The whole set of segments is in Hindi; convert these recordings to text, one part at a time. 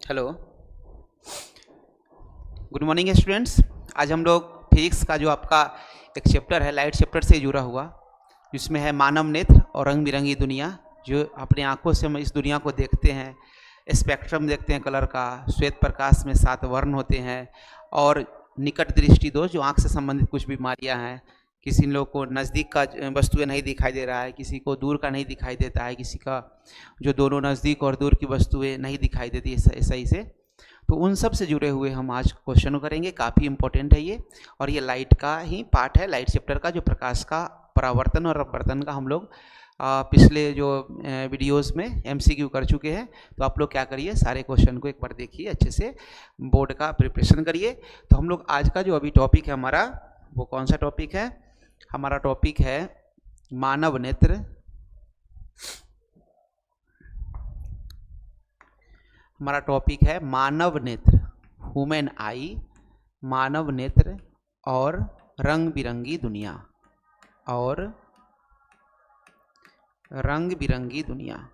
Hello, good morning students. आज हम लोग फिजिक्स का जो आपका एक चैप्टर है लाइट चैप्टर से जुड़ा हुआ, जिसमें है मानव नेत्र और रंग बिरंगी दुनिया। जो अपने आंखों से हम इस दुनिया को देखते हैं, स्पेक्ट्रम देखते हैं कलर का, श्वेत प्रकाश में 7 वर्ण होते हैं, और निकट दृष्टि दोष जो आंख से संबंधित कुछ बीमारियां हैं। किसी लोग को नज़दीक का वस्तुएं नहीं दिखाई दे रहा है, किसी को दूर का नहीं दिखाई देता है, किसी का जो दोनों नज़दीक और दूर की वस्तुएं नहीं दिखाई देती सही से। तो उन सब से जुड़े हुए हम आज क्वेश्चन करेंगे। काफ़ी इंपॉर्टेंट है ये, और ये लाइट का ही पार्ट है, लाइट चैप्टर का, जो प्रकाश का परावर्तन और अपवर्तन का हम लोग पिछले जो वीडियोस में एमसीक्यू कर चुके हैं। तो आप लोग क्या करिए, सारे क्वेश्चन को एक बार देखिए, अच्छे से बोर्ड का प्रिपरेशन करिए। तो हम लोग आज का जो अभी टॉपिक है हमारा, वो कौन सा टॉपिक है? हमारा टॉपिक है मानव नेत्र। हमारा टॉपिक है मानव नेत्र, ह्यूमन आई, मानव नेत्र और रंग बिरंगी दुनिया, और रंग बिरंगी दुनिया।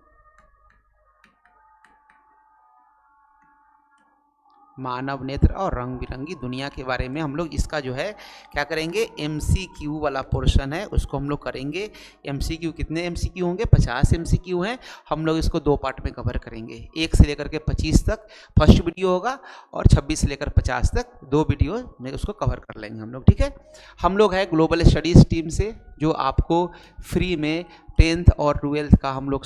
मानव नेत्र और रंग बिरंगी दुनिया के बारे में हम लोग इसका जो है क्या करेंगे, एमसीक्यू वाला पोर्शन है उसको हम लोग करेंगे। एमसीक्यू कितने एमसीक्यू होंगे? 50 एमसीक्यू हैं। हम लोग इसको 2 पार्ट में कवर करेंगे, 1 से लेकर के 25 तक फर्स्ट वीडियो होगा, और 26 से लेकर 50 तक 2 वीडियो में उसको कवर कर लेंगे हम लोग, ठीक है। हम लोग है ग्लोबल स्टडीज़ टीम से, जो आपको फ्री में 10th और 12th का हम लोग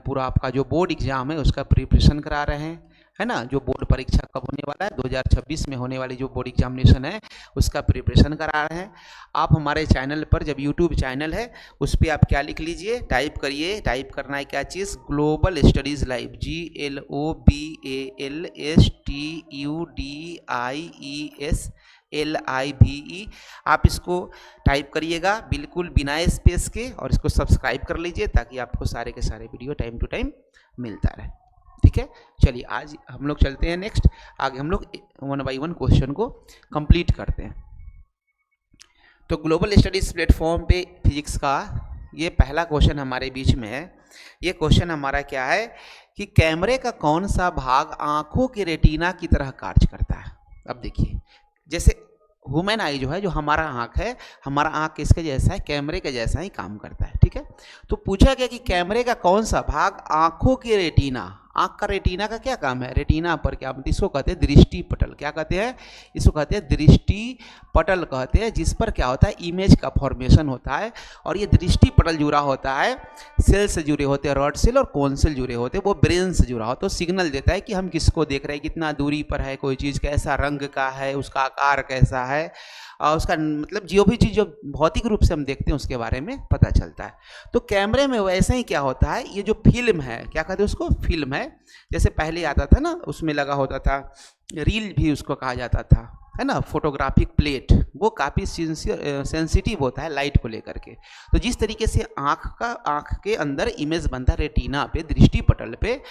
पूरा आपका जो बोर्ड एग्जाम है उसका प्रिपरेशन करा रहे हैं, है ना। जो बोर्ड परीक्षा कब होने वाला है, 2026 में होने वाली जो बोर्ड एग्जामिनेशन है उसका प्रिपरेशन करा रहे हैं। आप हमारे चैनल पर, जब यूट्यूब चैनल है उस पर आप क्या लिख लीजिए, टाइप करिए। टाइप करना है क्या चीज़? Global studies live, GLOBALSTUDIESLIVE। आप इसको टाइप करिएगा बिल्कुल बिना स्पेस के, और इसको सब्सक्राइब कर लीजिए ताकि आपको सारे के सारे वीडियो टाइम टू टाइम मिलता रहे, ठीक है। चलिए आज हम लोग चलते हैं नेक्स्ट, आगे हम लोग 1 बाई 1 क्वेश्चन को कंप्लीट करते हैं। तो ग्लोबल स्टडीज प्लेटफॉर्म पे फिजिक्स का ये पहला क्वेश्चन हमारे बीच में है। ये क्वेश्चन हमारा क्या है कि कैमरे का कौन सा भाग आंखों के रेटिना की तरह कार्य करता है? अब देखिए, जैसे ह्यूमन आई जो है, जो हमारा आँख है, हमारा आँख किसके जैसा है? कैमरे के जैसा ही काम करता है, ठीक है। तो पूछा गया कि कैमरे का कौन सा भाग आंखों के रेटिना, आँख का रेटिना का क्या काम है? रेटिना पर क्या, इसको कहते हैं दृष्टि पटल। क्या कहते हैं? इसको कहते हैं दृष्टि पटल कहते हैं, जिस पर क्या होता है, इमेज का फॉर्मेशन होता है। और ये दृष्टि पटल जुड़ा होता है, सेल से जुड़े होते हैं, रॉड सेल और कोन सेल जुड़े होते हैं, वो ब्रेन से जुड़ा होता है। तो सिग्नल देता है कि हम किसको देख रहे हैं, कितना दूरी पर है कोई चीज़, कैसा रंग का है, उसका आकार कैसा है, और उसका मतलब जो भी चीज़ जो भौतिक रूप से हम देखते हैं उसके बारे में पता चलता है। तो कैमरे में वैसे ही क्या होता है, ये जो फिल्म है, क्या कहते हैं उसको? फिल्म है। जैसे पहले आता था ना, उसमें लगा होता था, रील भी उसको कहा जाता था, है ना, फोटोग्राफिक प्लेट। वो काफ़ी सेंसिटिव होता है लाइट को लेकर के। तो जिस तरीके से आँख के अंदर इमेज बनता है रेटिना पे, दृष्टि पटल पे,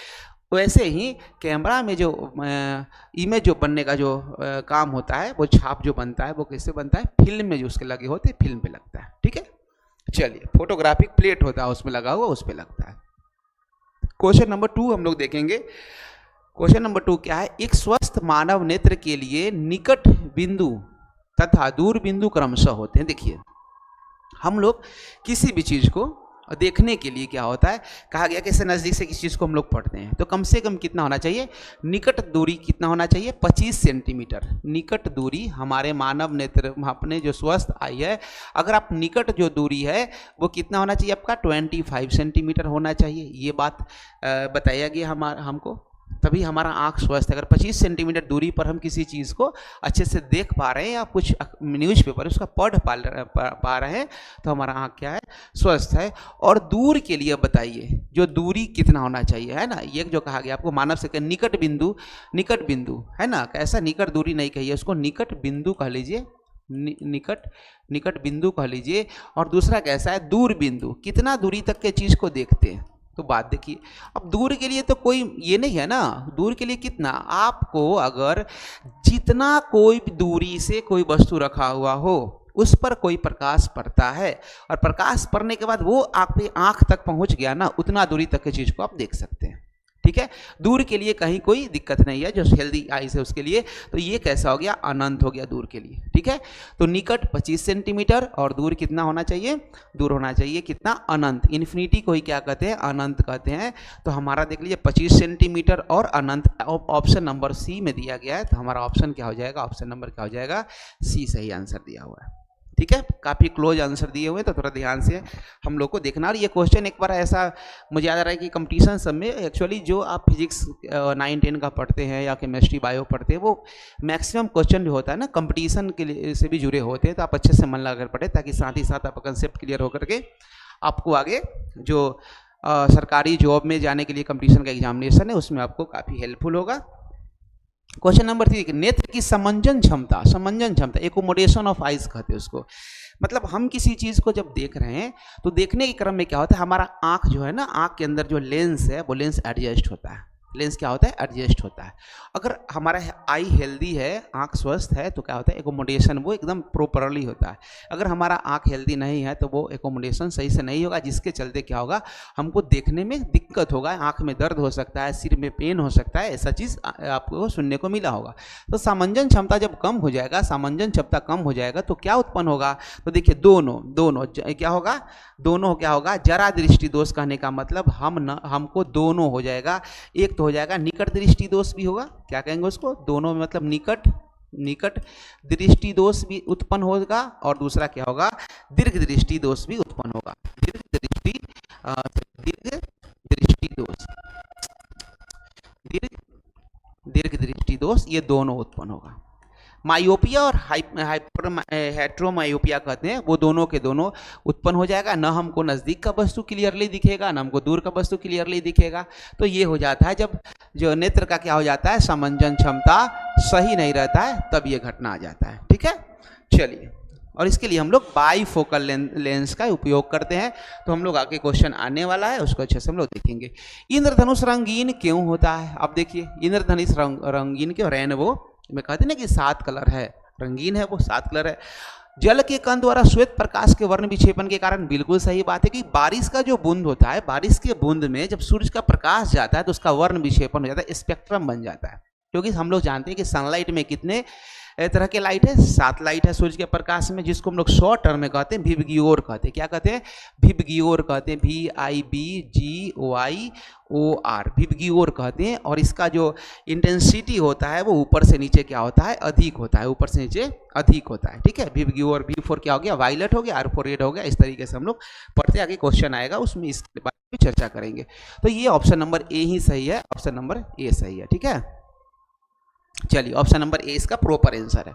वैसे ही कैमरा में जो इमेज जो बनने का जो काम होता है, वो छाप जो बनता है, वो कैसे बनता है? फिल्म में जो उसके लगे होते हैं, फिल्म पे लगता है, ठीक है। चलिए, फोटोग्राफिक प्लेट होता है उसमें लगा हुआ, उस पर लगता है। क्वेश्चन नंबर 2 हम लोग देखेंगे। क्वेश्चन नंबर 2 क्या है? एक स्वस्थ मानव नेत्र के लिए निकट बिंदु तथा दूर बिंदु क्रमशः होते हैं। देखिए, हम लोग किसी भी चीज़ को देखने के लिए क्या होता है, कहा गया कि इससे नज़दीक से किसी चीज़ को हम लोग पढ़ते हैं तो कम से कम कितना होना चाहिए? निकट दूरी कितना होना चाहिए? 25 सेंटीमीटर निकट दूरी हमारे मानव नेत्र, अपने जो स्वस्थ आई है, अगर आप निकट जो दूरी है वो कितना होना चाहिए आपका? 25 सेंटीमीटर होना चाहिए। ये बात बताया गया हमको, तभी हमारा आँख स्वस्थ है। अगर 25 सेंटीमीटर दूरी पर हम किसी चीज़ को अच्छे से देख पा रहे हैं, या कुछ न्यूज़पेपर उसका पढ़ पा रहे हैं, तो हमारा आँख क्या है? स्वस्थ है। और दूर के लिए बताइए, जो दूरी कितना होना चाहिए, है ना। ये जो कहा गया आपको, मानव से निकट बिंदु है ना, कैसा? निकट दूरी नहीं कहिए उसको, निकट बिंदु कह लीजिए, निकट बिंदु कह लीजिए। और दूसरा कैसा है? दूर बिंदु, कितना दूरी तक के चीज़ को देखते हैं। तो बात देखिए, अब दूर के लिए तो कोई ये नहीं है ना, दूर के लिए कितना, आपको अगर जितना कोई दूरी से कोई वस्तु रखा हुआ हो उस पर कोई प्रकाश पड़ता है, और प्रकाश पड़ने के बाद वो आपकी आँख तक पहुँच गया ना, उतना दूरी तक की चीज़ को आप देख सकते हैं, ठीक है, दूर के लिए कहीं कोई दिक्कत नहीं है, जो हेल्दी आइज है उसके लिए। तो ये कैसा हो गया, अनंत हो गया दूर के लिए। ठीक है, तो निकट 25 सेंटीमीटर और दूर कितना होना चाहिए, दूर होना चाहिए कितना, अनंत। इन्फिनिटी को ही क्या कहते हैं, अनंत कहते हैं। तो हमारा देख लीजिए 25 सेंटीमीटर और अनंत ऑप्शन नंबर सी में दिया गया है। तो हमारा ऑप्शन क्या हो जाएगा, ऑप्शन नंबर क्या हो जाएगा, सी सही आंसर दिया हुआ है। ठीक है, काफ़ी क्लोज आंसर दिए हुए, तो थोड़ा ध्यान से हम लोग को देखना। और ये क्वेश्चन एक बार ऐसा मुझे याद आ रहा है कि कंपटीशन सब में एक्चुअली जो आप फिजिक्स 9-10 का पढ़ते हैं या केमिस्ट्री बायो पढ़ते हैं, वो मैक्सिमम क्वेश्चन जो होता है ना कंपटीशन के लिए से भी जुड़े होते हैं। तो आप अच्छे से मन लगाकर पढ़े, ताकि साथ ही साथ आपका कंसेप्ट क्लियर होकर के आपको आगे जो सरकारी जॉब में जाने के लिए कंपटीशन का एग्जामिनेशन है उसमें आपको काफ़ी हेल्पफुल होगा। क्वेश्चन नंबर 3, नेत्र की समंजन क्षमता, समंजन क्षमता, एकोमोडेशन ऑफ आइज कहते हैं उसको। मतलब हम किसी चीज़ को जब देख रहे हैं तो देखने के क्रम में क्या होता है, हमारा आँख जो है ना, आँख के अंदर जो लेंस है वो लेंस एडजस्ट होता है। लेंस क्या होता है, एडजस्ट होता है। अगर हमारा आई हेल्दी है, आँख स्वस्थ है, तो क्या होता है, एकोमोडेशन वो एकदम प्रॉपरली होता है। अगर हमारा आँख हेल्दी नहीं है तो वो एकोमोडेशन सही से नहीं होगा, जिसके चलते क्या होगा, हमको देखने में दिक्कत होगा, आँख में दर्द हो सकता है, सिर में पेन हो सकता है, ऐसा चीज़ आपको सुनने को मिला होगा। तो सामंजन क्षमता जब कम हो जाएगा, सामंजन क्षमता कम हो जाएगा तो क्या उत्पन्न होगा, तो देखिए दोनों क्या होगा, दोनों क्या होगा, जरा दृष्टि दोष कहने का मतलब हमको दोनों हो जाएगा। एक हो जाएगा निकट दृष्टि दोष भी होगा, क्या कहेंगे उसको, दोनों में मतलब निकट दृष्टि दोष भी उत्पन्न होगा, और दूसरा क्या होगा, दीर्घ दृष्टि दोष भी उत्पन्न होगा। दीर्घ दृष्टि दोष ये दोनों उत्पन्न होगा। मायोपिया और हेट्रोमायोपिया कहते हैं, वो दोनों के दोनों उत्पन्न हो जाएगा। न हमको नज़दीक का वस्तु क्लियरली दिखेगा, न हमको दूर का वस्तु क्लियरली दिखेगा। तो ये हो जाता है जब जो नेत्र का क्या हो जाता है, समंजन क्षमता सही नहीं रहता है, तब ये घटना आ जाता है। ठीक है, चलिए, और इसके लिए हम लोग बाईफोकल लेंस का उपयोग करते हैं। तो हम लोग आगे क्वेश्चन आने वाला है, उसको अच्छे से हम लोग देखेंगे। इंद्रधनुष रंगीन क्यों होता है, अब देखिए इंद्रधनुष रंगीन क्यों, रेनबो में कहते हैं ना कि 7 कलर है, रंगीन है वो, 7 कलर है। जल के कण द्वारा श्वेत प्रकाश के वर्ण विक्षेपण के कारण, बिल्कुल सही बात है कि बारिश का जो बूंद होता है, बारिश के बूंद में जब सूरज का प्रकाश जाता है तो उसका वर्ण विक्षेपण हो जाता है, स्पेक्ट्रम बन जाता है। क्योंकि हम लोग जानते हैं कि सनलाइट में कितने तरह के लाइट है, 7 लाइट है सूर्य के प्रकाश में, जिसको हम लोग शॉर्ट टर्म में कहते हैं विबग्योर कहते हैं। क्या कहते हैं, विबग्योर कहते हैं, VIBGYOR, विबग्योर कहते हैं। और इसका जो इंटेंसिटी होता है वो ऊपर से नीचे क्या होता है, अधिक होता है, ऊपर से नीचे अधिक होता है। ठीक है, विबग्योर, V4 क्या हो गया, वायलेट हो गया, R4 रेड हो गया। इस तरीके से हम लोग पढ़ते आगे क्वेश्चन आएगा उसमें इसके बारे में चर्चा करेंगे। तो ये ऑप्शन नंबर ए ही सही है, ऑप्शन नंबर ए सही है। ठीक है, चलिए ऑप्शन नंबर ए इसका प्रॉपर आंसर है।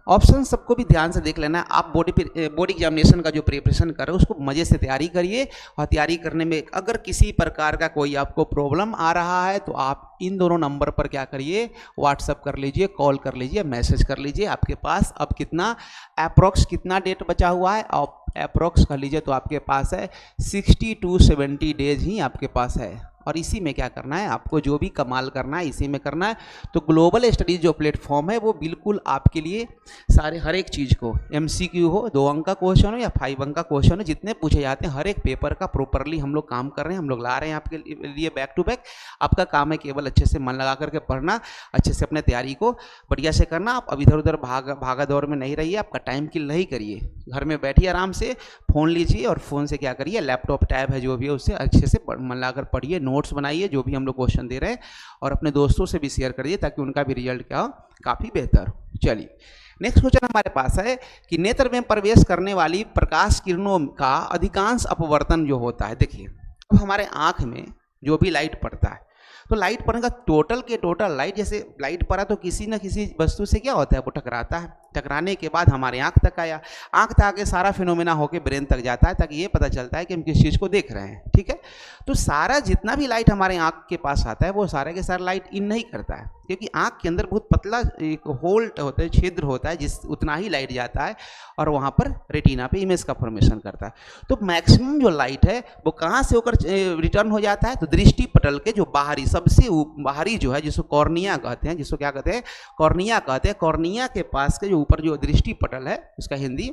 ऑप्शन सबको भी ध्यान से देख लेना है। आप बोर्ड एग्जामिनेशन का जो प्रिपरेशन कर रहे हो उसको मज़े से तैयारी करिए, और तैयारी करने में अगर किसी प्रकार का कोई आपको प्रॉब्लम आ रहा है तो आप इन दोनों नंबर पर क्या करिए, व्हाट्सअप कर लीजिए, कॉल कर लीजिए, मैसेज कर लीजिए। आपके पास अब कितना अप्रोक्स कितना डेट बचा हुआ है, आप अप्रोक्स कर लीजिए तो आपके पास है 60 to 70 डेज ही आपके पास है। और इसी में क्या करना है, आपको जो भी कमाल करना है इसी में करना है। तो ग्लोबल स्टडीज जो प्लेटफॉर्म है वो बिल्कुल आपके लिए सारे हर एक चीज़ को, MCQ हो, 2 अंक का क्वेश्चन हो या 5 अंक का क्वेश्चन हो, जितने पूछे जाते हैं हर एक पेपर का प्रॉपरली हम लोग काम कर रहे हैं, हम लोग ला रहे हैं आपके लिए बैक टू बैक। आपका काम है केवल अच्छे से मन लगा करके पढ़ना, अच्छे से अपने तैयारी को बढ़िया से करना। आप अब इधर उधर भागा दौड़ में नहीं रहिए, आपका टाइम किल नहीं करिए, घर में बैठिए आराम से, फ़ोन लीजिए और फ़ोन से क्या करिए, लैपटॉप टैब है जो भी है उससे अच्छे से मन लगाकर पढ़िए, नोट्स बनाइए जो भी हम लोग क्वेश्चन दे रहे हैं, और अपने दोस्तों से भी शेयर करिए ताकि उनका भी रिजल्ट क्या हो, काफ़ी बेहतर हो। चलिए नेक्स्ट क्वेश्चन हमारे पास है कि नेत्र में प्रवेश करने वाली प्रकाश किरणों का अधिकांश अपवर्तन जो होता है, देखिए अब हमारे आँख में जो भी लाइट पड़ता है तो लाइट पड़ने का टोटल के टोटल लाइट, जैसे लाइट पड़ा तो किसी न किसी वस्तु से क्या होता है, वो टकराता है, टकराने के बाद हमारे आँख तक आया, आँख तक आके सारा फिनोमेना होके ब्रेन तक जाता है, ताकि ये पता चलता है कि हम किस चीज़ को देख रहे हैं। ठीक है, तो सारा जितना भी लाइट हमारे आँख के पास आता है वो सारे के सारा लाइट इन नहीं करता है, क्योंकि आँख के अंदर बहुत पतला एक होल होता है, छिद्र होता है, जिस उतना ही लाइट जाता है और वहाँ पर रेटिना पे इमेज का फॉर्मेशन करता है। तो मैक्सिमम जो लाइट है वो कहाँ से होकर रिटर्न हो जाता है, तो दृष्टि पटल के जो बाहरी, सबसे बाहरी जो है, जिसको कॉर्निया कहते हैं, जिसको क्या कहते हैं, कॉर्निया कहते हैं, कॉर्निया के पास के जो ऊपर जो दृष्टि पटल है उसका हिंदी,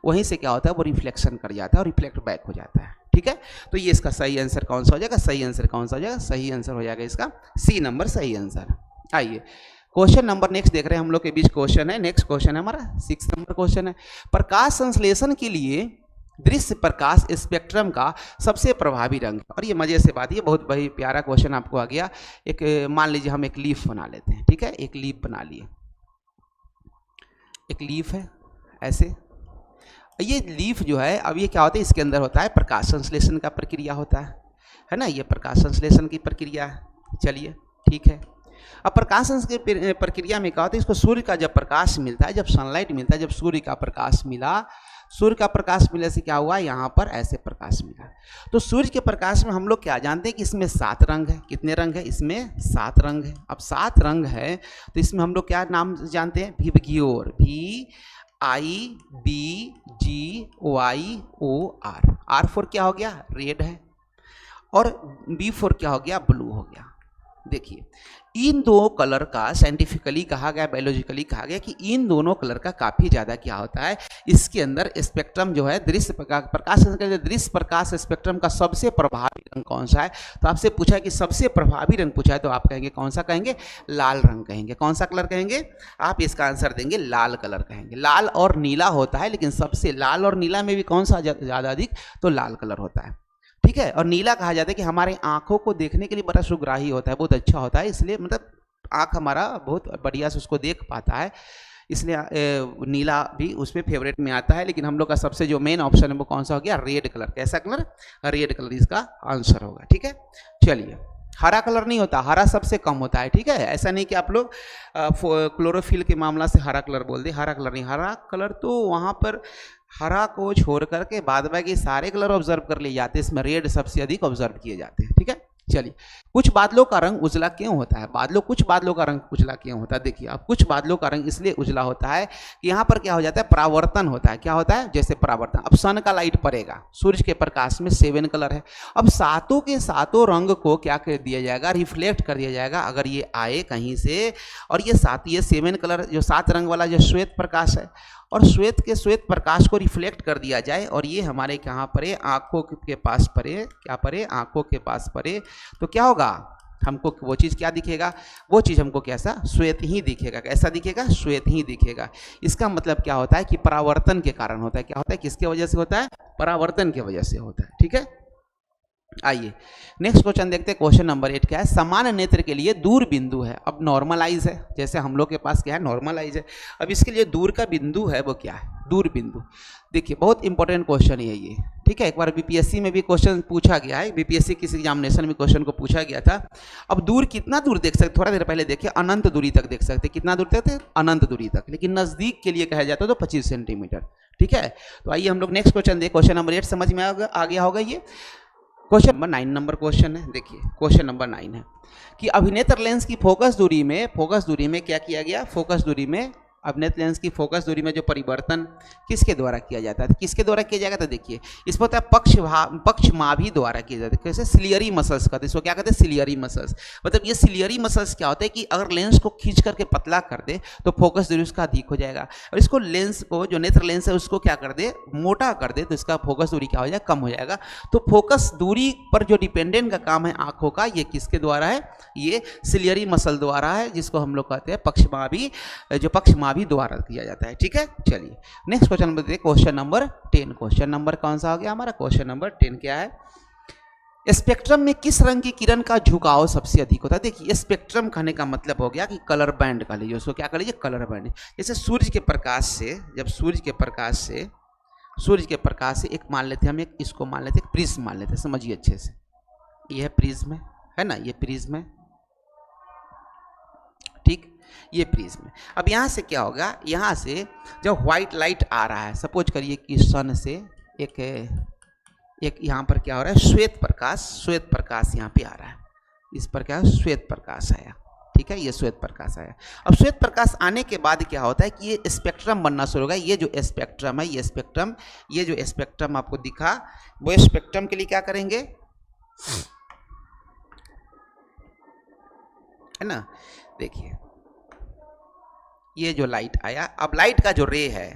वहीं से क्या होता है वो रिफ्लेक्शन कर जाता है और रिफ्लेक्ट बैक हो जाता है। ठीक है, तो ये इसका सही आंसर कौन सा हो जाएगा, सही आंसर कौन सा हो जाएगा, सही आंसर हो जाएगा इसका सी नंबर सही आंसर। आइए क्वेश्चन नंबर नेक्स्ट देख रहे हैं हम लोग के बीच क्वेश्चन है, नेक्स्ट क्वेश्चन है हमारा 6 नंबर क्वेश्चन है। प्रकाश संश्लेषण के लिए दृश्य प्रकाश स्पेक्ट्रम का सबसे प्रभावी रंग, और ये मजे से बात, ये बहुत बड़ी प्यारा क्वेश्चन आपको आ गया। एक मान लीजिए हम एक लीफ बना लेते हैं, ठीक है, एक लीफ बना लिए, एक लीफ है ऐसे, ये लीफ जो है अब ये क्या होता है, इसके अंदर होता है प्रकाश संश्लेषण का प्रक्रिया होता है ना, ये प्रकाश संश्लेषण की प्रक्रिया है। चलिए ठीक है, अब प्रकाश संश्लेषण प्रक्रिया में क्या होता है, इसको सूर्य का जब प्रकाश मिलता है, जब सनलाइट मिलता है, जब सूर्य का प्रकाश मिला, सूर्य का प्रकाश मिलने से क्या हुआ, यहाँ पर ऐसे प्रकाश मिला। तो सूर्य के प्रकाश में हम लोग क्या जानते हैं कि इसमें 7 रंग है। कितने रंग है, इसमें 7 रंग है। अब 7 रंग है तो इसमें हम लोग क्या नाम जानते हैं, विबग्योर, VIBGYOR। R फॉर क्या हो गया, रेड है, और B फॉर क्या हो गया, ब्लू हो गया। देखिए इन दो कलर का साइंटिफिकली कहा गया, बायोलॉजिकली कहा गया कि इन दोनों कलर का काफ़ी ज़्यादा क्या होता है, इसके अंदर स्पेक्ट्रम जो है दृश्य प्रकाश दृश्य प्रकाश स्पेक्ट्रम का सबसे प्रभावी रंग कौन सा है। तो आपसे पूछा है कि सबसे प्रभावी रंग पूछा है, तो आप कहेंगे कौन सा, कहेंगे लाल रंग कहेंगे। कौन सा कलर कहेंगे, आप इसका आंसर देंगे लाल कलर कहेंगे। लाल और नीला होता है, लेकिन सबसे लाल और नीला में भी कौन सा ज़्यादा अधिक, तो लाल कलर होता है, ठीक है। और नीला कहा जाता है कि हमारे आंखों को देखने के लिए बड़ा सुग्राही होता है, बहुत अच्छा होता है, इसलिए मतलब आंख हमारा बहुत बढ़िया से उसको देख पाता है, इसलिए नीला भी उसमें फेवरेट में आता है। लेकिन हम लोग का सबसे जो मेन ऑप्शन है वो कौन सा हो गया, रेड कलर। कैसा कलर, रेड कलर इसका आंसर होगा, ठीक है। चलिए हरा कलर नहीं होता, हरा सबसे कम होता है, ठीक है। ऐसा नहीं कि आप लोग क्लोरोफिल के मामला से हरा कलर बोल दे, हरा कलर नहीं, हरा कलर तो वहाँ पर हरा को छोड़ करके बाद बाकी सारे कलर ऑब्जर्व कर लिए जाते हैं, इसमें रेड सबसे अधिक ऑब्जर्व किए जाते हैं, ठीक है। चलिए कुछ बादलों का रंग उजला क्यों होता है, कुछ बादलों का रंग उजला क्यों होता है। देखिए अब कुछ बादलों का रंग इसलिए उजला होता है कि यहाँ पर क्या हो जाता है, परावर्तन होता है। क्या होता है, जैसे परावर्तन, अब सन का लाइट पड़ेगा, सूर्य के प्रकाश में 7 कलर है, अब सातों के सातों रंग को क्या कर दिया जाएगा, रिफ्लेक्ट कर दिया जाएगा। अगर ये आए कहीं से और ये 7 कलर जो 7 रंग वाला जो श्वेत प्रकाश है, और श्वेत प्रकाश को रिफ्लेक्ट कर दिया जाए, और ये हमारे कहाँ पड़े, आंखों के पास पड़े, क्या पड़े, आंखों के पास पड़े, तो क्या होगा, हमको वो चीज़ क्या दिखेगा, वो चीज़ हमको कैसा, श्वेत ही दिखेगा। कैसा दिखेगा, श्वेत ही दिखेगा। इसका मतलब क्या होता है कि परावर्तन के कारण होता है। क्या होता है, किसके वजह से होता है, परावर्तन के वजह से होता है, ठीक है। आइए नेक्स्ट क्वेश्चन देखते हैं। क्वेश्चन नंबर 8 क्या है, सामान्य नेत्र के लिए दूर बिंदु है। अब नॉर्मलाइज है, जैसे हम लोग के पास क्या है, नॉर्मलाइज है। अब इसके लिए दूर का बिंदु है वो क्या है, दूर बिंदु। देखिए बहुत इंपॉर्टेंट क्वेश्चन है ये, ठीक है। एक बार बीपीएससी में भी क्वेश्चन पूछा गया है, बीपीएससी किसी एग्जामिनेशन में क्वेश्चन को पूछा गया था। अब दूर कितना दूर देख सकते, थोड़ा देर पहले देखिए, अनंत दूरी तक देख सकते, कितना दूर तक थे, अनंत दूरी तक, लेकिन नजदीक के लिए कहा जाता है तो 25 सेंटीमीटर, ठीक है। तो आइए हम लोग नेक्स्ट क्वेश्चन देखें। क्वेश्चन नंबर 8 समझ में आ गया होगा। ये क्वेश्चन नंबर 9 नंबर क्वेश्चन है। देखिए क्वेश्चन नंबर 9 है कि अभिनेत्र लेंस की फोकस दूरी में क्या किया गया, फोकस दूरी में, अभिनेत्र लेंस की फोकस दूरी में जो परिवर्तन किसके द्वारा किया जाता है, किसके द्वारा किया जाएगा, तो देखिए इसमें होता है पक्षमाभी द्वारा किया जाता है। कैसे, सिलियरी मसल्स कहते हैं इसको, क्या कहते हैं, सिलियरी मसल्स। मतलब ये सिलियरी मसल्स क्या होता है कि अगर लेंस को खींच करके पतला कर दे तो फोकस दूरी उसका अधिक हो जाएगा, और इसको लेंस को, जो नेत्र लेंस है उसको क्या कर दे, मोटा कर दे, तो इसका फोकस दूरी क्या हो जाएगा, कम हो जाएगा। तो फोकस दूरी पर जो डिपेंडेंट का काम है आंखों का, ये किसके द्वारा है, ये सिलियरी मसल द्वारा है, जिसको हम लोग कहते हैं पक्षमाभी, जो पक्षमाभी द्वारा किया जाता है, ठीक है। चलिए नेक्स्ट क्वेश्चन नंबर देखिए, क्वेश्चन नंबर 10। क्वेश्चन नंबर कौन सा हो गया हमारा, क्वेश्चन नंबर 10 क्या है, स्पेक्ट्रम में किस रंग की किरण का झुकाव सबसे अधिक होता है। देखिए स्पेक्ट्रम कहने का मतलब हो गया कि कलर बैंड का लीजिए, उसको क्या कर लीजिए, कलर बैंड। जैसे सूर्य के प्रकाश से, जब सूर्य के प्रकाश से एक मान लेते हैं हम, एक इसको मान लेते हैं, प्रिज्म मान लेते हैं, समझिए अच्छे से, ये है प्रिज्म है ना, ये प्रिज्म है, ठीक, ये प्रिज्म। अब यहाँ से क्या होगा, यहाँ से जब व्हाइट लाइट आ रहा है, सपोज करिए कि सन से एक यहाँ पर क्या हो रहा है, श्वेत प्रकाश यहाँ पे आ रहा है, इस पर क्या है, श्वेत प्रकाश आया, ठीक है, ये श्वेत प्रकाश आया। अब श्वेत प्रकाश आने के बाद क्या होता है कि ये स्पेक्ट्रम बनना शुरू होगा। ये जो स्पेक्ट्रम है, ये जो स्पेक्ट्रम आपको दिखा, वो स्पेक्ट्रम के लिए क्या करेंगे, है ना। देखिए ये जो लाइट आया, अब लाइट का जो रे है,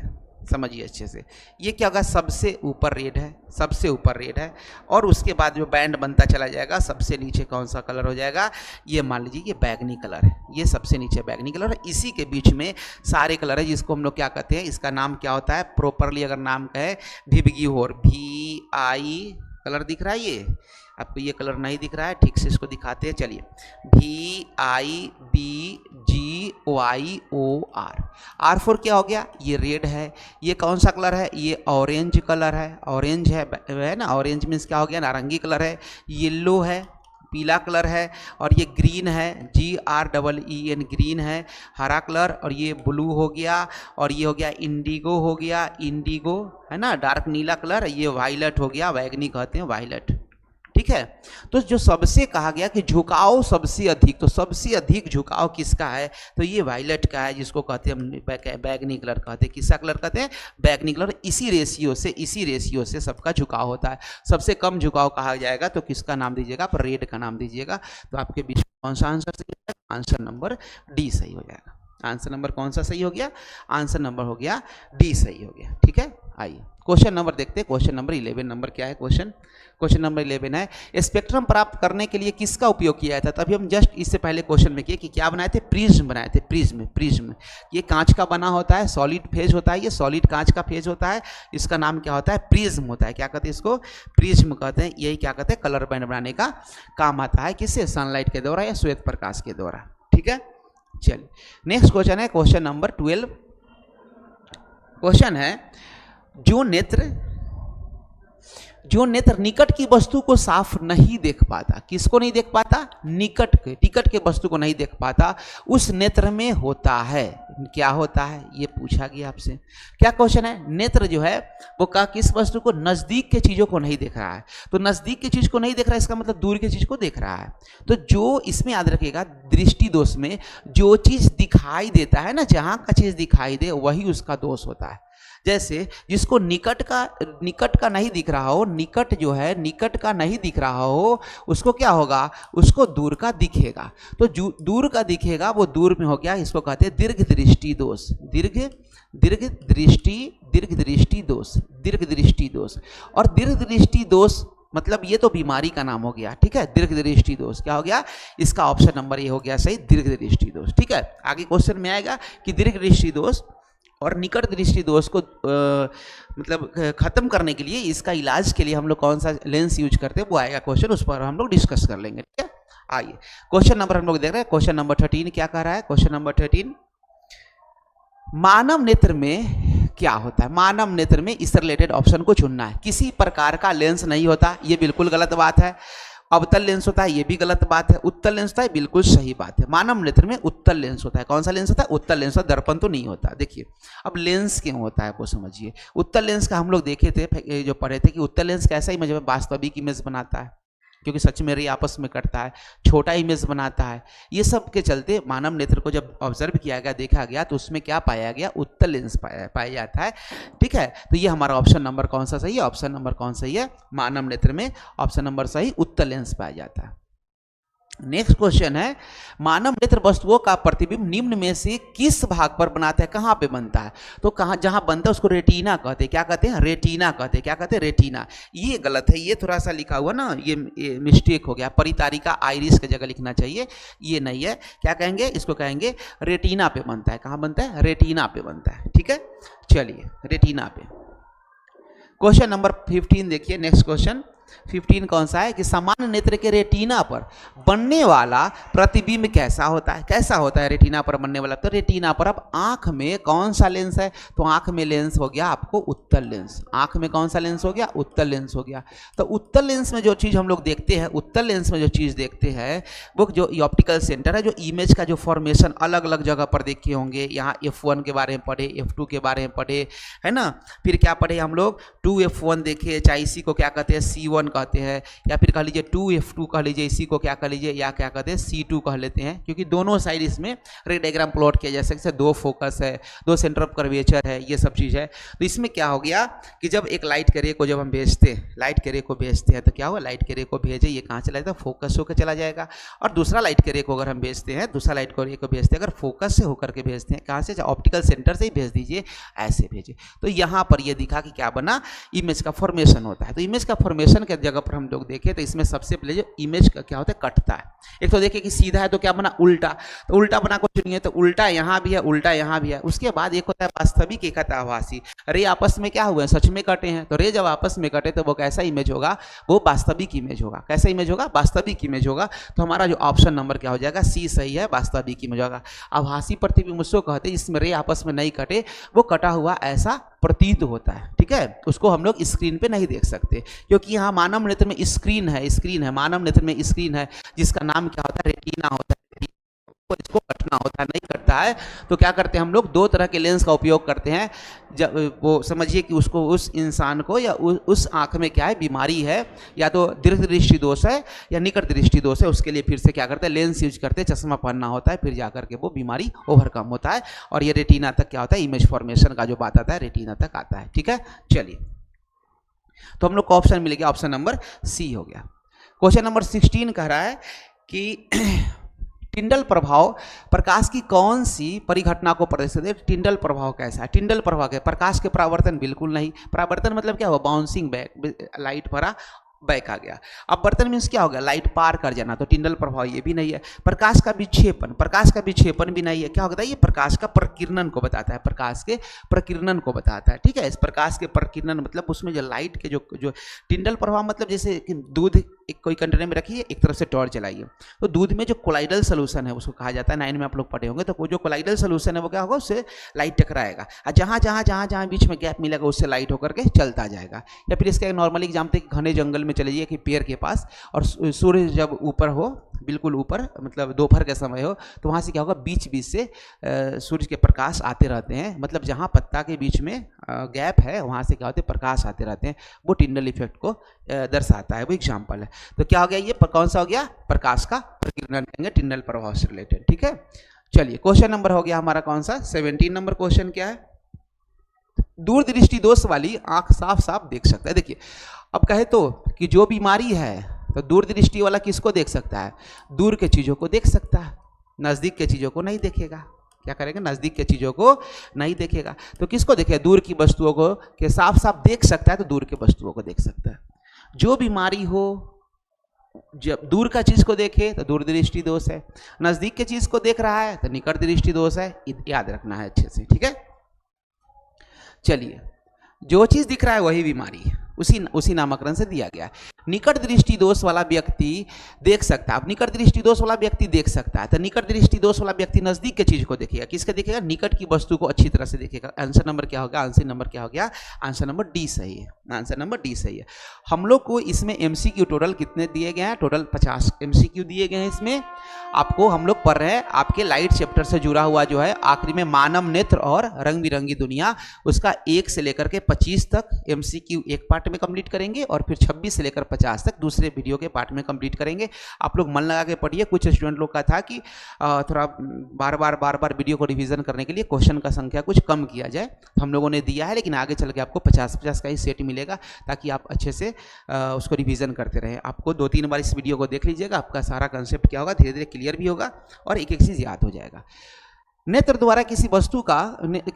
समझिए अच्छे से। ये क्या होगा, सबसे ऊपर रेड है, सबसे ऊपर रेड है, और उसके बाद जो बैंड बनता चला जाएगा, सबसे नीचे कौन सा कलर हो जाएगा, ये मान लीजिए ये बैगनी कलर है, ये सबसे नीचे बैगनी कलर है। इसी के बीच में सारे कलर है जिसको हम लोग क्या कहते हैं, इसका नाम क्या होता है, प्रॉपरली अगर नाम कहे विबग्योर, VI कलर दिख रहा है, ये आपको ये कलर नहीं दिख रहा है, ठीक से इसको दिखाते हैं, चलिए, VIBGYOR, R4 क्या हो गया, ये रेड है। ये कौन सा कलर है, ये ऑरेंज कलर है, ऑरेंज है ना, ऑरेंज मीन्स क्या हो गया, नारंगी कलर है। येलो है, पीला कलर है, और ये ग्रीन है, GREEN ग्रीन है, हरा कलर, और ये ब्लू हो गया, और ये हो गया इंडिगो हो गया, इंडिगो है ना, डार्क नीला कलर, ये वायलेट हो गया, बैगनी कहते हैं वायलेट, ठीक है। तो जो सबसे कहा गया कि झुकाव सबसे अधिक, तो सबसे अधिक झुकाव किसका है, तो ये वायलेट का है, जिसको कहते हैं हम बैगनी कलर कहते हैं। किसका कलर कहते हैं, बैगनी कलर। इसी रेशियो से सबका झुकाव होता है। सबसे कम झुकाव कहा जाएगा तो किसका नाम दीजिएगा, आप रेड का नाम दीजिएगा। तो आपके बीच में कौन सा आंसर सही हो जाएगा, आंसर नंबर डी सही हो जाएगा। आंसर नंबर कौन सा सही हो गया, आंसर नंबर हो गया डी सही हो गया, ठीक है। आइए क्वेश्चन नंबर देखते हैं, क्वेश्चन नंबर 11 नंबर क्या है, क्वेश्चन नंबर 11 है, स्पेक्ट्रम प्राप्त करने के लिए किसका उपयोग किया था। तभी हम जस्ट इससे पहले क्वेश्चन में किए कि क्या बनाए थे, प्रिज्म बनाए थे, प्रिज्म। ये कांच का बना होता है, सॉलिड फेज होता है, ये सॉलिड कांच का फेज होता है, इसका नाम क्या होता है, प्रिज्म होता है। क्या कहते हैं इसको, प्रिज्म कहते हैं। यही क्या कहते हैं, कलर बैंड बनाने का काम आता है, किससे, सनलाइट के द्वारा या श्वेत प्रकाश के द्वारा, ठीक है। चलिए नेक्स्ट क्वेश्चन है, क्वेश्चन नंबर 12। क्वेश्चन है, जो नेत्र निकट की वस्तु को साफ नहीं देख पाता, किसको नहीं देख पाता, निकट के वस्तु को नहीं देख पाता, उस नेत्र में होता है, क्या होता है, ये पूछा गया आपसे। क्या क्वेश्चन है, नेत्र जो है वो किस वस्तु को, नजदीक के चीजों को नहीं देख रहा है। तो नजदीक की चीज को नहीं देख रहा है, इसका मतलब दूर की चीज को देख रहा है। तो जो इसमें याद रखिएगा, दृष्टि दोष में जो चीज दिखाई देता है ना, जहां का चीज दिखाई दे वही उसका दोष होता है। जैसे जिसको निकट का नहीं दिख रहा हो, निकट जो है निकट का नहीं दिख रहा हो, उसको क्या होगा, उसको दूर का दिखेगा। तो दूर का दिखेगा वो दूर में हो गया, इसको कहते हैं दीर्घ दृष्टि दोष, दीर्घ दृष्टि दोष। और दीर्घ दृष्टि दोष मतलब ये तो बीमारी का नाम हो गया, ठीक है। दीर्घ दृष्टि दोष क्या हो गया, इसका ऑप्शन नंबर ये हो गया सही, दीर्घ दृष्टि दोष, ठीक है। आगे क्वेश्चन में आएगा कि दीर्घ दृष्टि दोष और निकट दृष्टि दोष को मतलब खत्म करने के लिए, इसका इलाज के लिए हम लोग कौन सा लेंस यूज करते हैं, वो आएगा क्वेश्चन, उस पर हम लोग डिस्कस कर लेंगे, ठीक है। आइए क्वेश्चन नंबर हम लोग देख रहे हैं, क्वेश्चन नंबर 13 क्या कह रहा है, क्वेश्चन नंबर 13, मानव नेत्र में क्या होता है। मानव नेत्र में इस रिलेटेड ऑप्शन को चुनना है। किसी प्रकार का लेंस नहीं होता, ये बिल्कुल गलत बात है। अवतल लेंस होता है, ये भी गलत बात है। उत्तल लेंस होता है, बिल्कुल सही बात है। मानव नेत्र में उत्तल लेंस होता है। कौन सा लेंस होता है, उत्तल लेंस होता है, दर्पण तो नहीं होता। देखिए अब लेंस क्यों होता है वो समझिए। उत्तल लेंस का हम लोग देखे थे, जो पढ़े थे कि उत्तल लेंस कैसा इमेज, वास्तविक इमेज बनाता है, क्योंकि सच में रे आपस में करता है, छोटा इमेज बनाता है। ये सब के चलते मानव नेत्र को जब ऑब्जर्व किया गया, देखा गया, तो उसमें क्या पाया गया, उत्तल लेंस पाया जाता है, ठीक है। तो ये हमारा ऑप्शन नंबर कौन सा सही है, ऑप्शन नंबर कौन सही है, मानव नेत्र में ऑप्शन नंबर सही उत्तल लेंस पाया जाता है। नेक्स्ट क्वेश्चन है, मानव नेत्र वस्तुओं का प्रतिबिंब निम्न में से किस भाग पर बनाता है, कहाँ पे बनता है। तो कहाँ, जहाँ बनता है उसको रेटिना कहते हैं। क्या कहते हैं, रेटिना कहते हैं। क्या कहते हैं, रेटिना। ये गलत है, ये थोड़ा सा लिखा हुआ ना, ये मिस्टेक हो गया। परितारिका आइरिस की जगह लिखना चाहिए, ये नहीं है। क्या कहेंगे, इसको कहेंगे रेटिना पे बनता है। कहाँ बनता है, रेटिना पे बनता है, ठीक है। चलिए रेटिना पे। क्वेश्चन नंबर 15 देखिए, नेक्स्ट क्वेश्चन 15 कौन सा है कि सामान्य नेत्र के रेटिना पर बनने वाला प्रतिबिंब कैसा होता है। कैसा होता है रेटिना पर बनने वाला, तो रेटिना पर अब आंख में कौन सा लेंस है, तो आंख में लेंस हो गया आपको उत्तल लेंस। आंख में कौन सा लेंस हो गया, उत्तल लेंस हो गया। तो उत्तल लेंस में जो चीज़ हम लोग देखते हैं, उत्तल लेंस में जो चीज़ देखते हैं वो जो ऑप्टिकल सेंटर है, जो इमेज का जो फॉर्मेशन अलग अलग जगह पर देखे होंगे। यहाँ F1 के बारे में पढ़े, F2 के बारे में पढ़े, है ना। फिर क्या पढ़े हम लोग, 2F1 देखे, चाहे इसी को क्या कहते हैं C1 C1 कहते हैं, या फिर कह लीजिए 2F2 कह लीजिए, इसी को क्या कह लीजिए, या क्या कहते हैं C2 कह लेते हैं, क्योंकि दोनों साइड इसमें रे डायग्राम प्लॉट किया जा सकता है, 2 फोकस है, 2 सेंटर ऑफ कर्वेचर है, ये सब चीज़ है। तो इसमें क्या हो गया कि जब एक लाइट के रे को जब हम भेजते हैं, लाइट के रे को भेजते हैं, तो क्या होगा, लाइट के रे को भेजे, ये कहाँ चला जाता है, फोकस होकर चला जाएगा। और दूसरा लाइट के रे को अगर हम भेजते हैं, दूसरा लाइट के रे को भेजते हैं, अगर फोकस से होकर के भेजते हैं, कहाँ से, ऑप्टिकल सेंटर से ही भेज दीजिए, ऐसे भेजिए। तो यहाँ पर ये दिखा कि क्या बना, इमेज का फॉर्मेशन होता है। तो इमेज का फॉर्मेशन के जगह पर हम लोग देखें तो इसमें सबसे पहले जो इमेज का क्या होता है, कटता है। एक तो देखिए कि सीधा है तो क्या बना, उल्टा, तो उल्टा बना कुछ नहीं है, तो उल्टा यहाँ भी है, उल्टा यहाँ भी है। उसके बाद एक होता है वास्तविक, एक होता है आभासी। रे आपस में क्या हुए, सच में कटे हैं, तो रे जब आपस में कटे तो वो कैसा इमेज होगा, वो वास्तविक इमेज होगा। कैसा इमेज होगा, वास्तविक इमेज होगा। तो हमारा जो ऑप्शन नंबर क्या हो जाएगा, सी सही है, वास्तविक इमेज होगा। आभासी प्रतिबिंब उसको कहते हैं जिसमें रे आपस में नहीं कटे, वो कटा हुआ ऐसा प्रतीत होता है। ठीक है, उसको हम लोग स्क्रीन पे नहीं देख सकते, क्योंकि यहाँ मानव नेत्र में स्क्रीन है, मानव नेत्र में स्क्रीन है, जिसका नाम क्या होता है, रेटिना होता है। तो इसको कटना होता है, नहीं कटता है तो क्या करते हैं हम लोग, 2 तरह के लेंस का उपयोग करते हैं। जब वो समझिए कि उसको, उस इंसान को या उस आंख में क्या है, बीमारी है, या तो दीर्घ दृष्टि दोष है या निकट दृष्टि दोष है, उसके लिए फिर से क्या करते हैं, लेंस यूज करते हैं, चश्मा पहनना होता है, फिर जाकर के वो बीमारी ओवरकम होता है। और ये रेटिना तक क्या होता है, इमेज फॉर्मेशन का जो बात आता है, रेटिना तक आता है। ठीक है, चलिए, तो हम लोग को ऑप्शन मिल गया, ऑप्शन नंबर सी हो गया। क्वेश्चन नंबर 16 कह रहा है कि टिंडल प्रभाव प्रकाश की कौन सी परिघटना को प्रदर्शित है। टिंडल प्रभाव कैसा है, टिंडल प्रभाव क्या, प्रकाश के परावर्तन बिल्कुल नहीं। परावर्तन मतलब क्या हुआ, बाउंसिंग बैक, लाइट भरा बैक आ गया। अब वर्तन मीन्स क्या हो गया, लाइट पार कर जाना, तो टिंडल प्रभाव ये भी नहीं है। प्रकाश का विक्षेपण भी नहीं है। क्या होता है, ये प्रकाश का प्रकीर्णन को बताता है, प्रकाश के प्रकीर्णन को बताता है। ठीक है, इस प्रकाश के प्रकीर्णन मतलब उसमें जो लाइट के जो टिंडल प्रभाव मतलब जैसे कि दूध एक कोई कंटेनर में रखिए, एक तरफ से टॉर्च जलाइए, तो दूध में जो कोलाइडल सोल्यूशन है उसको कहा जाता है, 9 में आप लोग पढ़े होंगे। तो वो जो कोलाइडल सोल्यूशन है वो क्या होगा, उससे लाइट टकराएगा, और जहाँ बीच में गैप मिलेगा उससे लाइट होकर के चलता जाएगा। या फिर इसका एक नॉर्मली एग्जाम्पल कि घने जंगल में चले जाइए कि पेड़ के पास, और सूर्य जब ऊपर हो, बिल्कुल ऊपर, मतलब दोपहर का समय हो, तो वहाँ से क्या होगा, बीच से सूर्य के प्रकाश आते रहते हैं, मतलब जहाँ पत्ता के बीच में गैप है वहाँ से क्या होते हैं, प्रकाश आते रहते हैं। वो टिंडल इफेक्ट को दर्शाता है, वो एग्जाम्पल है। तो क्या हो गया, ये कौन सा हो गया, प्रकाश का प्रकीर्णन कहेंगे, टिंडल प्रभाव से रिलेटेड। ठीक है, चलिए, क्वेश्चन नंबर हो गया हमारा कौन सा, 17 नंबर क्वेश्चन क्या है, दूरदृष्टि दोष वाली आंख साफ साफ देख सकता है। देखिए, अब कहे तो कि जो बीमारी है, तो दूरदृष्टि वाला किसको देख सकता है, दूर के चीज़ों को देख सकता है, नज़दीक के चीज़ों को नहीं देखेगा। क्या करेंगे, नज़दीक के चीज़ों को नहीं देखेगा। तो किसको देखेगा, दूर की वस्तुओं को के साफ साफ देख सकता है, तो दूर के वस्तुओं को देख सकता है। जो बीमारी हो, जब दूर का चीज़ को देखे तो दूरदृष्टि दोष है, नज़दीक के चीज़ को देख रहा है तो निकट दृष्टि दोष है। याद रखना है अच्छे से। ठीक है, चलिए, जो चीज़ दिख रहा है वही बीमारी है, उसी नामकरण से दिया गया है। निकट दृष्टि दोष वाला व्यक्ति देख सकता है। अब निकट दृष्टि दोष वाला व्यक्ति देख सकता है, तो निकट दृष्टि दोष वाला व्यक्ति नजदीक के चीज को देखेगा। किसके देखेगा, निकट की वस्तु को अच्छी तरह से देखेगा। आंसर नंबर क्या होगा, आंसर नंबर क्या हो गया, आंसर नंबर डी सही है, आंसर नंबर डी सही है। हम लोग को इसमें एमसीक्यू टोटल कितने दिए गए हैं, टोटल 50 एमसीक्यू दिए गए हैं। इसमें आपको हम लोग पढ़ रहे हैं आपके लाइट चैप्टर से जुड़ा हुआ जो है, आखिरी में मानव नेत्र और रंग बिरंगी दुनिया, उसका 1 से लेकर के 25 तक एमसीक्यू एक पार्ट में कंप्लीट करेंगे, और फिर 26 से लेकर 50 तक दूसरे वीडियो के पार्ट में कंप्लीट करेंगे। आप लोग मन लगा के पढ़िए। कुछ स्टूडेंट लोग का था कि थोड़ा बार बार वीडियो को रिवीजन करने के लिए क्वेश्चन का संख्या कुछ कम किया जाए, तो हम लोगों ने दिया है, लेकिन आगे चल के आपको 50-50 का ही सेट मिलेगा, ताकि आप अच्छे से उसको रिवीजन करते रहें। आपको 2-3 बार इस वीडियो को देख लीजिएगा, आपका सारा कंसेप्ट क्या होगा, धीरे धीरे क्लियर भी होगा और एक एक चीज़ याद हो जाएगा। नेत्र द्वारा किसी वस्तु का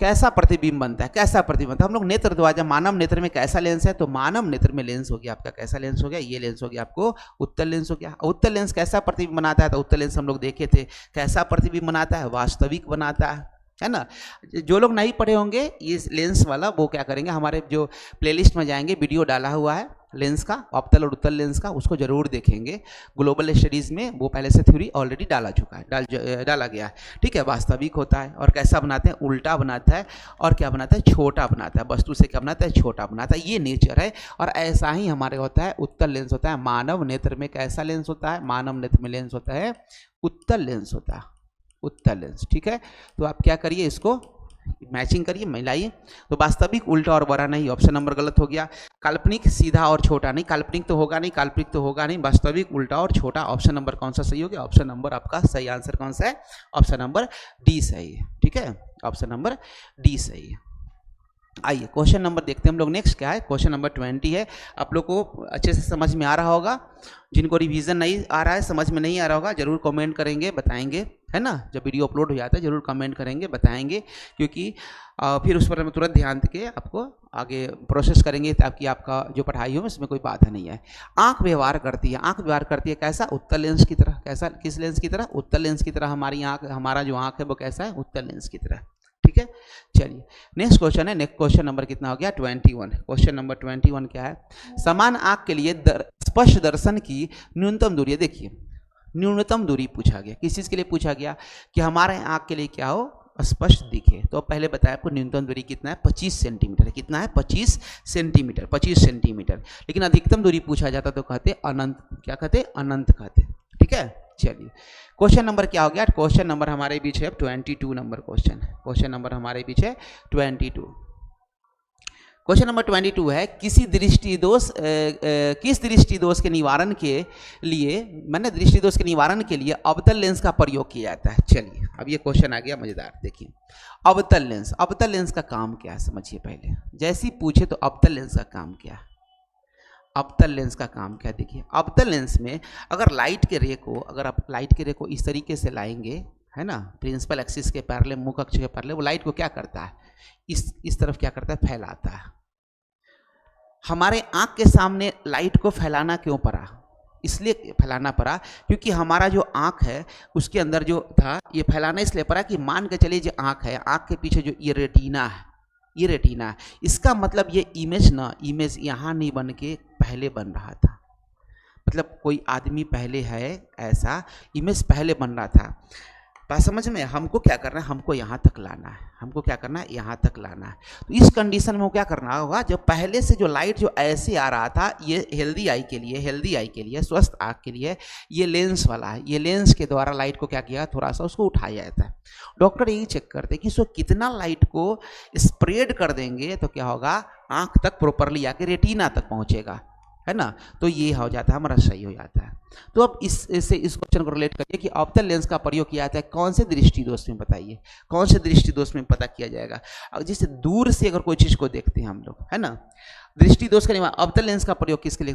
कैसा प्रतिबिंब बनता है, कैसा प्रतिबिंब बनता है। हम लोग नेत्र द्वारा, जब मानव नेत्र में कैसा लेंस है, तो मानव नेत्र में लेंस हो गया आपका, कैसा लेंस हो गया, ये लेंस हो गया आपको उत्तल लेंस हो गया। उत्तल लेंस कैसा प्रतिबिंब बनाता है, तो उत्तल लेंस हम लोग देखे थे कैसा प्रतिबिंब बनाता है, वास्तविक बनाता है ना। जो लोग नहीं पढ़े होंगे इस लेंस वाला, वो क्या करेंगे, हमारे जो प्लेलिस्ट में जाएंगे, वीडियो डाला हुआ है लेंस का, अवतल और उत्तल लेंस का, उसको जरूर देखेंगे। ग्लोबल स्टडीज़ में वो पहले से थ्योरी ऑलरेडी डाला चुका है, डाला गया है। ठीक है, वास्तविक होता है, और कैसा बनाते हैं, उल्टा बनाता है, और क्या बनाता है, छोटा बनाता है, वस्तु से क्या बनाता है, छोटा बनाता है। ये नेचर है, और ऐसा ही हमारे होता है उत्तल लेंस होता है। मानव नेत्र में कैसा लेंस होता है, मानव नेत्र में लेंस होता है उत्तल लेंस होता है, उत्तल लेंस। ठीक है, तो आप क्या करिए, इसको मैचिंग करिए, मिलाइए। तो वास्तविक उल्टा और बड़ा नहीं, ऑप्शन नंबर गलत हो गया। काल्पनिक सीधा और छोटा नहीं, काल्पनिक तो होगा नहीं, काल्पनिक तो होगा नहीं, वास्तविक उल्टा और छोटा। ऑप्शन नंबर कौन सा सही हो गया? ऑप्शन नंबर आपका सही आंसर कौन सा है? ऑप्शन नंबर डी सही है। ठीक है, ऑप्शन नंबर डी सही है। आइए क्वेश्चन नंबर देखते हैं हम लोग। नेक्स्ट क्या है? क्वेश्चन नंबर 20 है। आप लोग को अच्छे से समझ में आ रहा होगा। जिनको रिवीजन नहीं आ रहा है, समझ में नहीं आ रहा होगा, जरूर कमेंट करेंगे, बताएंगे, है ना। जब वीडियो अपलोड हो जाता है जरूर कमेंट करेंगे, बताएंगे, क्योंकि फिर उस पर हम तुरंत ध्यान देके आपको आगे प्रोसेस करेंगे, ताकि आपका जो पढ़ाई हो उसमें कोई बाधा नहीं है। आंख व्यवहार करती है, आंख व्यवहार करती है कैसा? उत्तर लेंस की तरह। कैसा? किस लेंस की तरह? उत्तर लेंस की तरह। हमारी आंख, हमारा जो आंख है वो कैसा है? उत्तर लेंस की तरह। ठीक है, चलिए नेक्स्ट क्वेश्चन है। नेक्स्ट क्वेश्चन नंबर कितना हो गया? 21। क्वेश्चन नंबर 21 क्या है? समान आंख के लिए स्पष्ट दर्शन की न्यूनतम दूरी। देखिए न्यूनतम दूरी पूछा गया, किस चीज के लिए पूछा गया? कि हमारे आंख के लिए क्या हो? स्पष्ट दिखे। तो पहले बताया आपको न्यूनतम दूरी कितना है? 25 सेंटीमीटर। कितना है? 25 सेंटीमीटर। 25 सेंटीमीटर। लेकिन अधिकतम दूरी पूछा जाता तो कहते अनंत। क्या कहते? अनंत कहते। ठीक है, चलिए क्वेश्चन नंबर क्या हो गया? क्वेश्चन नंबर हमारे बीच है 22 नंबर क्वेश्चन। क्वेश्चन नंबर हमारे बीच है 22। क्वेश्चन नंबर 22 है, किसी दृष्टि दोष किस दृष्टि दोष के निवारण के लिए, मैंने दृष्टि दोष के निवारण के लिए अवतल लेंस का प्रयोग किया जाता है। चलिए अब ये क्वेश्चन आ गया मजेदार। देखिए अवतल लेंस, अवतल लेंस का काम क्या है समझिए पहले। जैसे ही पूछे तो अवतल लेंस का काम क्या है? अवतल लेंस का काम क्या? देखिए अवतल लेंस में अगर लाइट के रे को, अगर आप लाइट के रे को इस तरीके से लाएंगे, है ना, प्रिंसिपल एक्सिस के पैरेलल, मुख्य अक्ष के पैरेलल, वो लाइट को क्या करता है? इस तरफ क्या करता है? फैलाता है। हमारे आंख के सामने लाइट को फैलाना क्यों पड़ा? इसलिए फैलाना पड़ा क्योंकि हमारा जो आंख है उसके अंदर जो था, ये फैलाना इसलिए पड़ा कि मान के चलिए जो आंख है, आंख के पीछे जो ये रेटिना है, ये रेटिना है, इसका मतलब ये इमेज ना, इमेज यहाँ नहीं बन के पहले बन रहा था। मतलब कोई आदमी पहले है, ऐसा इमेज पहले बन रहा था। बात समझ में? हमको क्या करना है? हमको यहाँ तक लाना है। हमको क्या करना है? यहाँ तक लाना है। तो इस कंडीशन में वो क्या करना होगा? जब पहले से जो लाइट जो ऐसे आ रहा था, ये हेल्दी आई के लिए, हेल्दी आई के लिए, स्वस्थ आँख के लिए ये लेंस वाला है, ये लेंस के द्वारा लाइट को क्या किया? थोड़ा सा उसको उठाया जाता है। डॉक्टर यही चेक करते हैं कि इसको कितना लाइट को स्प्रेड कर देंगे तो क्या होगा? आँख तक प्रॉपरली आके रेटिना तक पहुँचेगा, है ना। तो ये हो जाता है, हमारा सही हो जाता है। तो अब इससे इस क्वेश्चन को रिलेट करिए कि अवतल लेंस का प्रयोग किया जाता है कौन से दृष्टि दोष में? बताइए कौन से दृष्टि दोष में पता किया जाएगा? अब जैसे दूर से अगर कोई चीज को देखते हैं हम लोग, है ना, दृष्टि दोष का निवारण, अवतल लेंस का प्रयोग किसके लिए?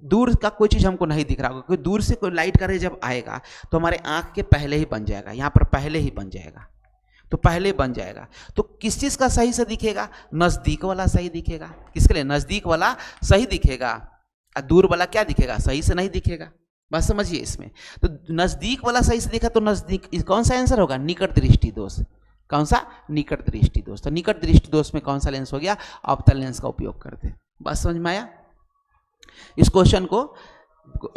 दूर का कोई चीज हमको नहीं दिख रहा होगा, क्योंकि दूर से कोई लाइट का रे जब आएगा तो हमारे आंख के पहले ही बन जाएगा, यहाँ पर पहले ही बन जाएगा, तो पहले बन जाएगा। तो किस चीज का सही से दिखेगा? नजदीक वाला सही दिखेगा। किसके लिए? नजदीक वाला सही दिखेगा, दूर वाला क्या दिखेगा? सही से नहीं दिखेगा। बस समझिए इसमें। तो नजदीक वाला सही से दिखा तो नजदीक, कौन सा आंसर होगा? निकट दृष्टि दोष। कौन सा? निकट दृष्टि दोष। तो निकट दृष्टि दोष में कौन सा लेंस हो गया? अवतल लेंस का उपयोग करते। बस समझ में आया? इस क्वेश्चन को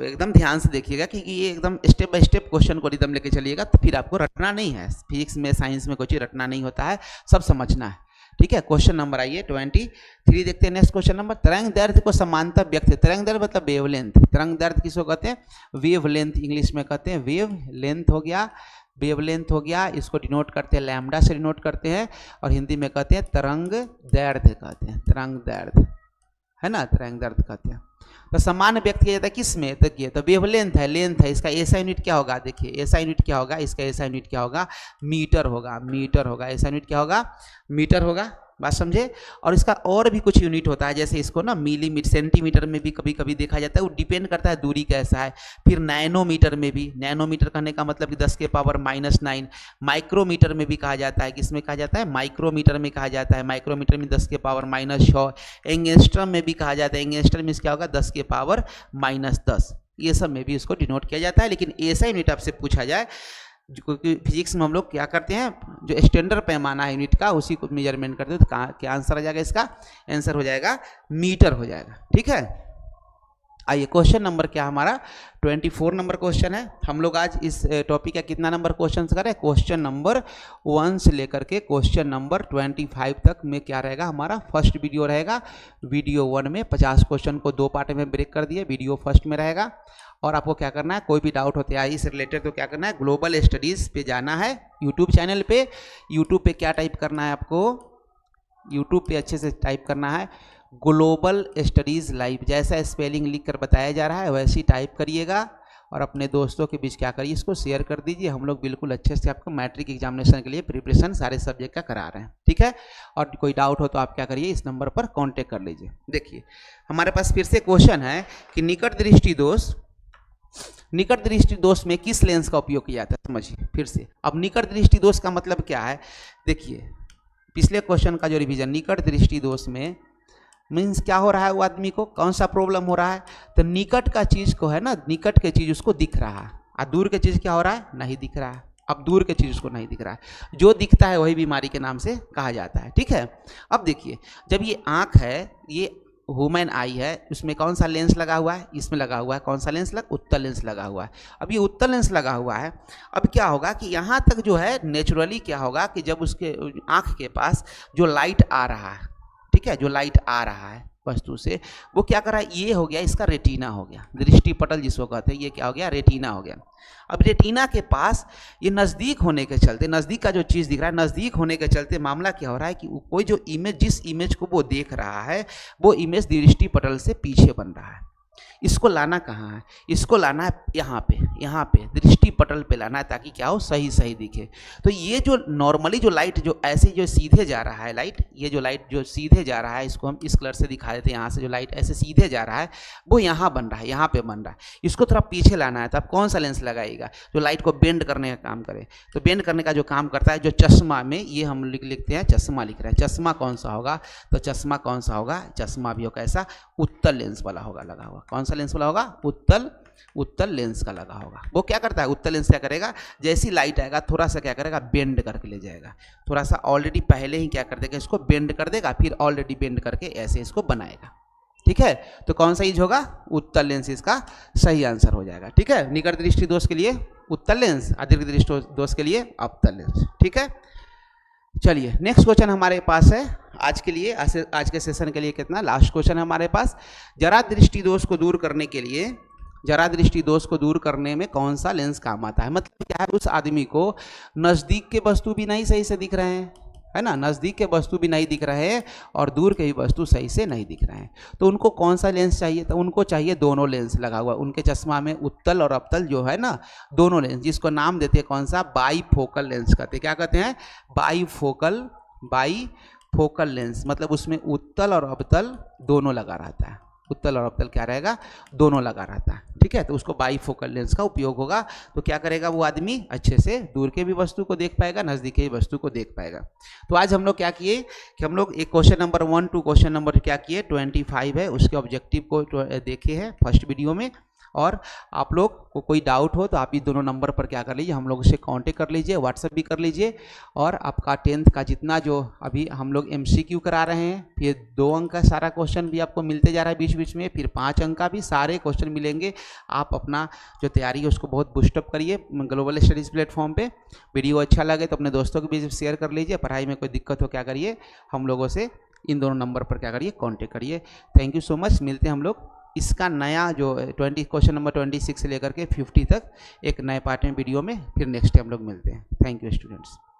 एकदम ध्यान से देखिएगा क्योंकि ये एकदम स्टेप बाय स्टेप क्वेश्चन को रिदम लेके चलिएगा, तो फिर आपको रटना नहीं है। फिजिक्स में, साइंस में कोई चीज रटना नहीं होता है, सब समझना है। ठीक है, क्वेश्चन नंबर आइए 23 देखते हैं। नेक्स्ट क्वेश्चन नंबर, तरंग दैर्ध्य को समानता व्यक्त। तरंग दैर्ध्य मतलब वेवलेंथ। तरंग दैर्ध्य किसको कहते हैं? वेवलेंथ, इंग्लिश में कहते हैं वेव लेंथ हो गया, वेवलेंथ हो गया। इसको डिनोट करते हैं लैम्डा से डिनोट करते हैं, और हिंदी में कहते हैं तरंग दैर्ध्य कहते हैं, तरंग दैर्ध्य, है ना, तरंग दैर्ध्य कहते हैं। तो समान व्यक्त किया जाता है किस में? देखिए तो वेवलेंथ है, लेंथ है, इसका ऐसा यूनिट क्या होगा? देखिए ऐसा यूनिट क्या होगा? इसका ऐसा यूनिट क्या होगा? मीटर होगा, मीटर होगा। ऐसा यूनिट क्या होगा? मीटर होगा। बात समझे? और इसका और भी कुछ यूनिट होता है, जैसे इसको ना मिलीमीटर, सेंटीमीटर में भी कभी कभी देखा जाता है, वो डिपेंड करता है दूरी कैसा है। फिर नैनोमीटर में भी, नैनोमीटर कहने का मतलब कि 10 के पावर -9। माइक्रोमीटर में भी कहा जाता है, किसमें कहा जाता है? माइक्रोमीटर में कहा जाता है। माइक्रोमीटर में 10 के पावर -6। एंगस्ट्रम में भी कहा जाता है, एंगस्ट्रम में क्या होगा? 10 के पावर -10। ये सब में भी इसको डिनोट किया जाता है। लेकिन ऐसा यूनिट आपसे पूछा जाए, क्योंकि फिजिक्स में हम लोग क्या करते हैं, जो स्टैंडर्ड पैमाना है यूनिट का, उसी को मेजरमेंट करते हैं। तो क्या आंसर आ जाएगा? इसका आंसर हो जाएगा मीटर हो जाएगा। ठीक है, आइए क्वेश्चन नंबर क्या हमारा 24 नंबर क्वेश्चन है। हम लोग आज इस टॉपिक का कितना नंबर क्वेश्चन करें, क्वेश्चन नंबर 1 से लेकर के क्वेश्चन नंबर 25 तक में क्या रहेगा, हमारा फर्स्ट वीडियो रहेगा। वीडियो 1 में 50 क्वेश्चन को 2 पार्ट में ब्रेक कर दिए, वीडियो फर्स्ट में रहेगा। और आपको क्या करना है, कोई भी डाउट होते हैं इससे रिलेटेड तो क्या करना है, ग्लोबल स्टडीज़ पे जाना है यूट्यूब चैनल पे। यूट्यूब पे क्या टाइप करना है आपको, यूट्यूब पे अच्छे से टाइप करना है ग्लोबल स्टडीज़ लाइव, जैसा स्पेलिंग लिख कर बताया जा रहा है वैसे ही टाइप करिएगा और अपने दोस्तों के बीच क्या करिए, इसको शेयर कर दीजिए। हम लोग बिल्कुल अच्छे से आपको मैट्रिक एग्जामिनेशन के लिए प्रिपरेशन सारे सब्जेक्ट का करा रहे हैं, ठीक है। और कोई डाउट हो तो आप क्या करिए, इस नंबर पर कांटेक्ट कर लीजिए। देखिए हमारे पास फिर से क्वेश्चन है कि निकट दृष्टि दोष में किस लेंस का उपयोग किया जाता है, समझिए फिर से। अब निकट दृष्टि दोष का मतलब क्या है, देखिए पिछले क्वेश्चन का जो रिवीजन, निकट दृष्टि दोष में मीन्स क्या हो रहा है, वो आदमी को कौन सा प्रॉब्लम हो रहा है, तो निकट का चीज़ को है ना, निकट के चीज़ उसको दिख रहा है और दूर के चीज़ क्या हो रहा है, नहीं दिख रहा है। अब दूर के चीज़ उसको नहीं दिख रहा है, जो दिखता है वही बीमारी के नाम से कहा जाता है, ठीक है। अब देखिए जब ये आँख है, ये ह्यूमन आई है, उसमें कौन सा लेंस लगा हुआ है, इसमें लगा हुआ है कौन सा लेंस, उत्तल लेंस लगा हुआ है। अब ये उत्तल लेंस लगा हुआ है, अब क्या होगा कि यहाँ तक जो है नेचुरली क्या होगा कि जब उसके आँख के पास जो लाइट आ रहा है, ठीक है, जो लाइट आ रहा है वस्तु से, वो क्या कर रहा है, ये हो गया इसका रेटिना हो गया, दृष्टि पटल जिसको कहते हैं, ये क्या हो गया, रेटिना हो गया। अब रेटिना के पास ये नज़दीक होने के चलते, नज़दीक का जो चीज़ दिख रहा है, नज़दीक होने के चलते मामला क्या हो रहा है कि कोई जो इमेज, जिस इमेज को वो देख रहा है वो इमेज दृष्टि पटल से पीछे बन रहा है। इसको लाना कहाँ है, इसको लाना है यहाँ पे दृष्टि पटल पे लाना है, ताकि क्या हो, सही दिखे। तो ये जो नॉर्मली जो लाइट जो ऐसे जो सीधे जा रहा है लाइट, ये जो लाइट जो सीधे जा रहा है, इसको हम इस कलर से दिखा देते हैं, यहाँ से जो लाइट ऐसे सीधे जा रहा है वो यहाँ बन रहा है, यहाँ पे बन रहा है। इसको थोड़ा पीछे लाना है, तो आप कौन सा लेंस लगाइएगा, जो लाइट को बेंड करने का काम करे। तो बेंड करने का जो काम करता है, जो चश्मा में, ये हम लिखते हैं चश्मा लिख रहे हैं, चश्मा कौन सा होगा, तो चश्मा कौन सा होगा, चश्मा भी होगा ऐसा उत्तल लेंस वाला होगा लगा हुआ। कौन सा लेंस वाला होगा, उत्तल लेंस का लगा होगा। वो क्या करता है, उत्तल लेंस क्या करेगा, जैसी लाइट आएगा थोड़ा सा क्या करेगा, बेंड करके ले जाएगा, थोड़ा सा ऑलरेडी पहले ही क्या कर देगा, इसको बेंड कर देगा, फिर ऑलरेडी बेंड करके ऐसे इसको बनाएगा, ठीक है। तो कौन सा यूज होगा, उत्तल लेंस इसका सही आंसर हो जाएगा, ठीक है। निकट दृष्टि दोष के लिए उत्तल लेंस, दीर्घ दृष्टि दोष के लिए अवतल लेंस, ठीक है। चलिए नेक्स्ट क्वेश्चन हमारे पास है आज के लिए, आज के सेशन के लिए कितना, लास्ट क्वेश्चन है हमारे पास। जरा दृष्टि दोष को दूर करने के लिए, जरा दृष्टि दोष को दूर करने में कौन सा लेंस काम आता है, मतलब क्या है, उस आदमी को नज़दीक के वस्तु भी नहीं सही से दिख रहे हैं, है ना, नज़दीक के वस्तु भी नहीं दिख रहे हैं और दूर के भी वस्तु सही से नहीं दिख रहे हैं। तो उनको कौन सा लेंस चाहिए, तो उनको चाहिए दोनों लेंस लगा हुआ, उनके चश्मा में उत्तल और अवतल जो है ना, दोनों लेंस, जिसको नाम देते हैं कौन सा, बाईफोकल लेंस कहते हैं। क्या कहते हैं, बाईफोकल लेंस, मतलब उसमें उत्तल और अवतल दोनों लगा रहता है, उत्तल और अवतल क्या रहेगा, दोनों लगा रहता है, ठीक है। तो उसको बाईफोकल लेंस का उपयोग होगा। तो क्या करेगा वो आदमी, अच्छे से दूर के भी वस्तु को देख पाएगा, नज़दीक के भी वस्तु को देख पाएगा। तो आज हम लोग क्या किए कि हम लोग एक question number 1 to question number क्या किए 25 है, उसके ऑब्जेक्टिव को देखे हैं फर्स्ट वीडियो में। और आप लोग को कोई डाउट हो तो आप ये दोनों नंबर पर क्या कर लीजिए, हम लोग से कांटेक्ट कर लीजिए, व्हाट्सएप भी कर लीजिए। और आपका 10th का जितना जो अभी हम लोग MCQ करा रहे हैं, फिर 2 अंक का सारा क्वेश्चन भी आपको मिलते जा रहा है बीच बीच में, फिर 5 अंक का भी सारे क्वेश्चन मिलेंगे। आप अपना जो तैयारी है उसको बहुत बूस्टअप करिए ग्लोबल स्टडीज़ प्लेटफॉर्म पे। वीडियो अच्छा लगे तो अपने दोस्तों के बीच शेयर कर लीजिए। पढ़ाई में कोई दिक्कत हो क्या करिए, हम लोगों से इन दोनों नंबर पर क्या करिए, कॉन्टेक्ट करिए। Thank you so much. मिलते हैं हम लोग इसका नया जो क्वेश्चन नंबर 26 से लेकर के 50 तक एक नए पार्ट में वीडियो में, फिर नेक्स्ट टाइम हम लोग मिलते हैं। Thank you students.